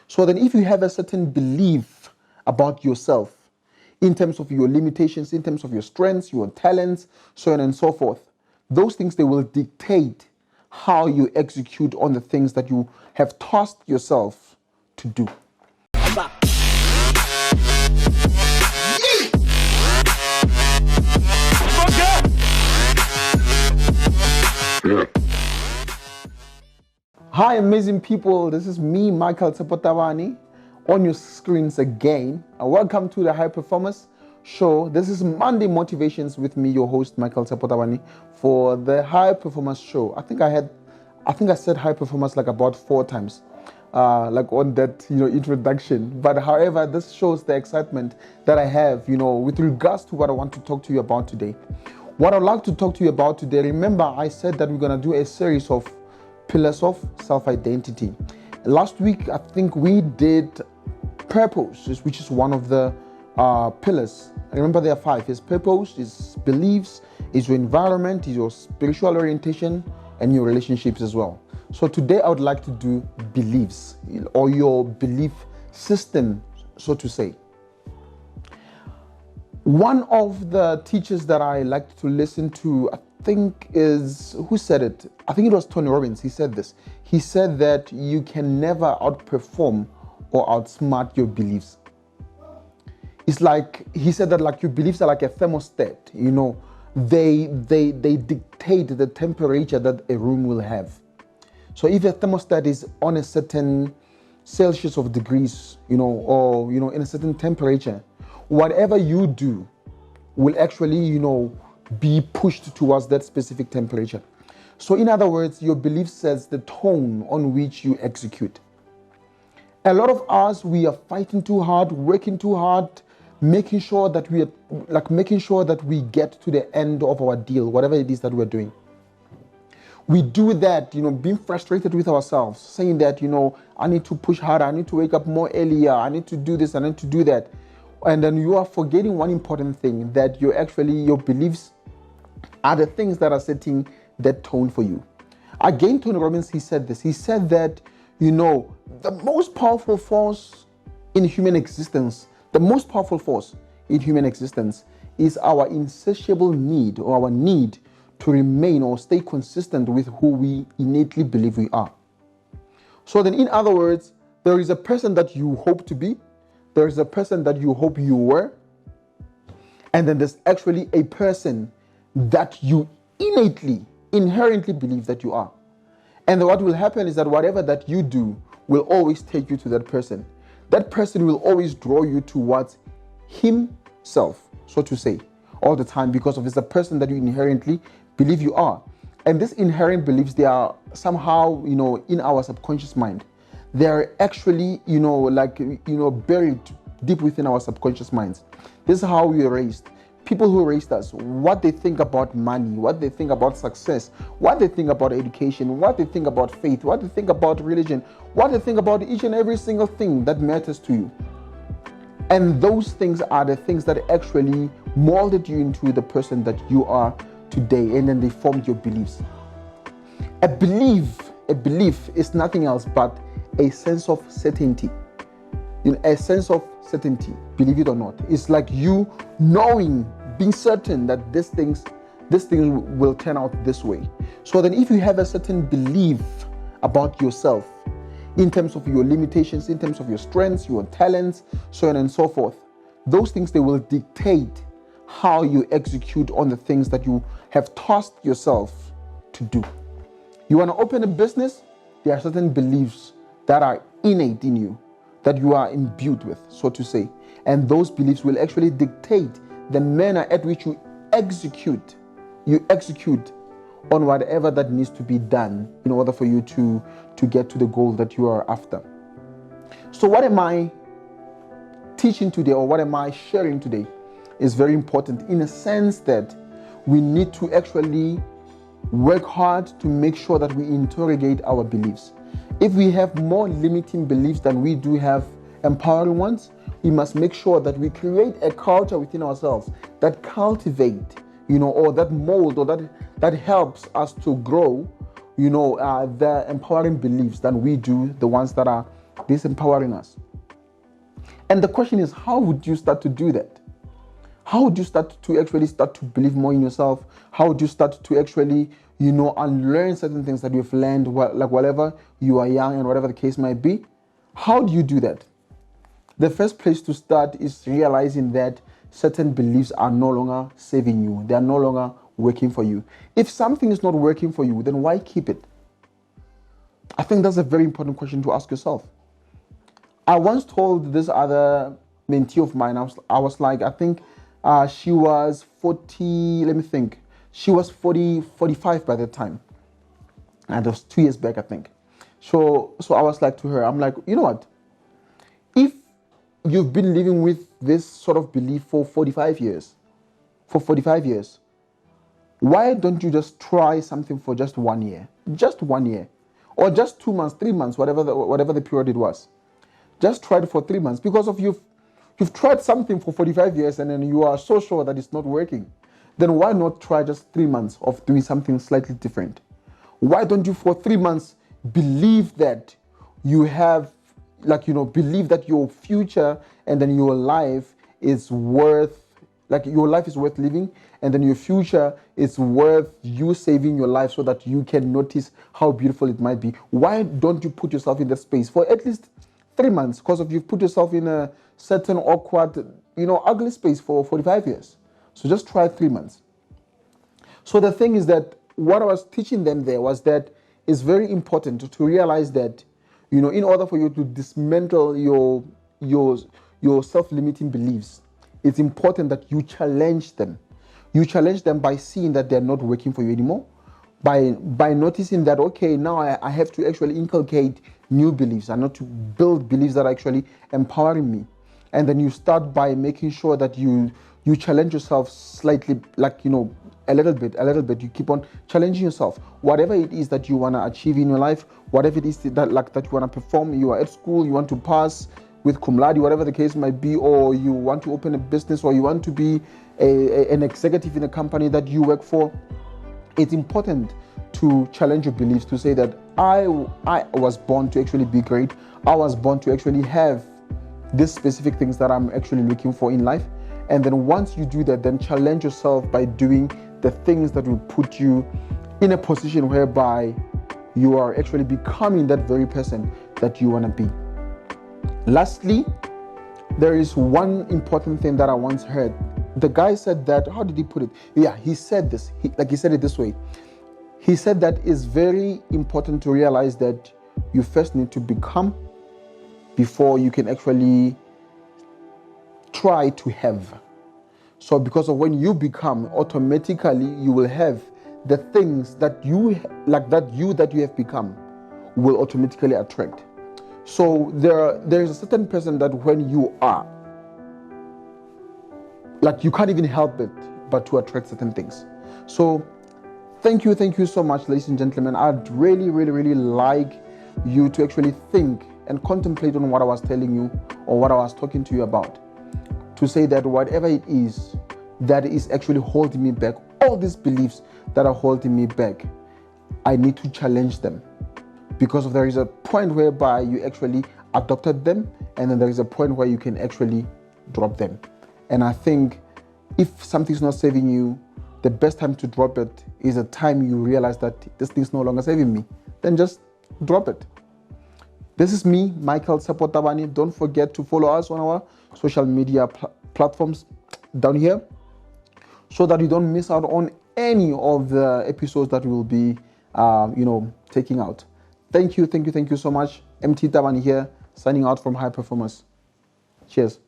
So then if you have a certain belief about yourself, in terms of your limitations, in terms of your strengths, your talents, so on and so forth, those things, they will dictate how you execute on the things that you have tasked yourself to do. Hi, amazing people. This is me, Michael Tsepotavani, on your screens again. And welcome to the High Performance Show. This is Monday Motivations with me, your host, Michael Tsepotavani, for the High Performance Show. I think I said High Performance like about 4 times, like on that, introduction. But however, this shows the excitement that I have, with regards to what I want to talk to you about today. What I'd like to talk to you about today, remember I said that we're going to do a series of pillars of self-identity. Last week, I think we did purpose, which is one of the pillars. Remember, there are 5. It's purpose, it's beliefs, it's your environment, it's your spiritual orientation, and your relationships as well. So today, I would like to do beliefs, or your belief system, so to say. One of the teachers that I like to listen to, I think who said it? I think it was Tony Robbins. He said this. He said that you can never outperform or outsmart your beliefs. It's like, he said that like your beliefs are like a thermostat, they dictate the temperature that a room will have. So if a thermostat is on a certain Celsius of degrees, or in a certain temperature, whatever you do will actually, be pushed towards that specific temperature. So in other words, your belief sets the tone on which you execute. A lot of us, we are fighting too hard, working too hard, making sure that we get to the end of our deal, whatever it is that we're doing. We do that, being frustrated with ourselves, saying that, I need to push harder, I need to wake up more earlier, I need to do this, I need to do that. And then you are forgetting one important thing, that your beliefs are the things that are setting that tone for you. Again, Tony Robbins, he said this. He said that, the most powerful force in human existence, is our insatiable need, or our need to remain or stay consistent with who we innately believe we are. So then, in other words, there is a person that you hope to be, there is a person that you hope you were, and then there's actually a person that you inherently believe that you are. And what will happen is that whatever that you do will always take you to that person. That person will always draw you towards himself, so to say, all the time, because of it's the person that you inherently believe you are. And these inherent beliefs, they are somehow, in our subconscious mind. They are actually, buried deep within our subconscious minds. This is how we were raised. People who raised us, what they think about money, what they think about success, what they think about education, what they think about faith, what they think about religion, what they think about each and every single thing that matters to you. And those things are the things that actually molded you into the person that you are today, and then they formed your beliefs. A belief is nothing else but a sense of certainty. A sense of certainty, believe it or not. It's like you knowing, being certain that this thing will turn out this way. So then if you have a certain belief about yourself, in terms of your limitations, in terms of your strengths, your talents, so on and so forth, those things, they will dictate how you execute on the things that you have tasked yourself to do. You want to open a business, there are certain beliefs that are innate in you, that you are imbued with, so to say. And those beliefs will actually dictate the manner at which you execute on whatever that needs to be done in order for you to get to the goal that you are after. So what am I teaching today, or what am I sharing today, is very important in a sense that we need to actually work hard to make sure that we interrogate our beliefs. If we have more limiting beliefs than we do have empowering ones, we must make sure that we create a culture within ourselves that cultivate, or that mold, or that helps us to grow, the empowering beliefs than we do the ones that are disempowering us. And the question is, how would you start to do that? How would you start to believe more in yourself? How would you start to actually, unlearn certain things that you've learned, like whatever you are young and whatever the case might be? How do you do that? The first place to start is realizing that certain beliefs are no longer saving you. They are no longer working for you. If something is not working for you, then why keep it? I think that's a very important question to ask yourself. I once told this other mentee of mine, I was like, I think she was 40, let me think. She was 45 by that time. And that was 2 years back, I think. So I was like to her, I'm like, you know what? If you've been living with this sort of belief for 45 years, why don't you just try something for just 1 year? Just 1 year. Or just 2 months, 3 months, whatever the period it was. Just try it for 3 months, because of you've tried something for 45 years and then you are so sure that it's not working. Then why not try just 3 months of doing something slightly different? Why don't you for 3 months believe that you have, believe that your future and then your life is worth, your life is worth living, and then your future is worth you saving your life so that you can notice how beautiful it might be? Why don't you put yourself in that space for at least 3 months? Because if you've put yourself in a certain awkward, ugly space for 45 years. So just try 3 months. So the thing is that what I was teaching them there was that it's very important to realize that, in order for you to dismantle your self-limiting beliefs, it's important that you challenge them. You challenge them by seeing that they're not working for you anymore, by noticing that, okay, now I have to actually inculcate new beliefs and not to build beliefs that are actually empowering me. And then you start by making sure that you challenge yourself slightly, a little bit. You keep on challenging yourself. Whatever it is that you want to achieve in your life, whatever it is that you want to perform, you are at school, you want to pass with cum laude, whatever the case might be, or you want to open a business, or you want to be an executive in a company that you work for, it's important to challenge your beliefs, to say that I was born to actually be great. I was born to actually have these specific things that I'm actually looking for in life. And then once you do that, then challenge yourself by doing the things that will put you in a position whereby you are actually becoming that very person that you want to be. Lastly, there is one important thing that I once heard. The guy said that, how did he put it? Yeah, he said this, he said it this way. He said that it's very important to realize that you first need to become before you can actually try to have. So because of when you become, automatically you will have the things that you have become will automatically attract. So there is a certain person that when you are, you can't even help it but to attract certain things. So thank you so much, ladies and gentlemen. I'd really, really, really like you to actually think and contemplate on what I was telling you or what I was talking to you about. To say that whatever it is that is actually holding me back, all these beliefs that are holding me back, I need to challenge them. Because there is a point whereby you actually adopted them, and then there is a point where you can actually drop them. And I think if something's not saving you, the best time to drop it is the time you realize that this thing's no longer saving me. Then just drop it. This is me, Michael Sapotabani. Don't forget to follow us on our social media platforms down here so that you don't miss out on any of the episodes that we will be taking out. Thank you so much. MT Tabani here, signing out from High Performance. Cheers.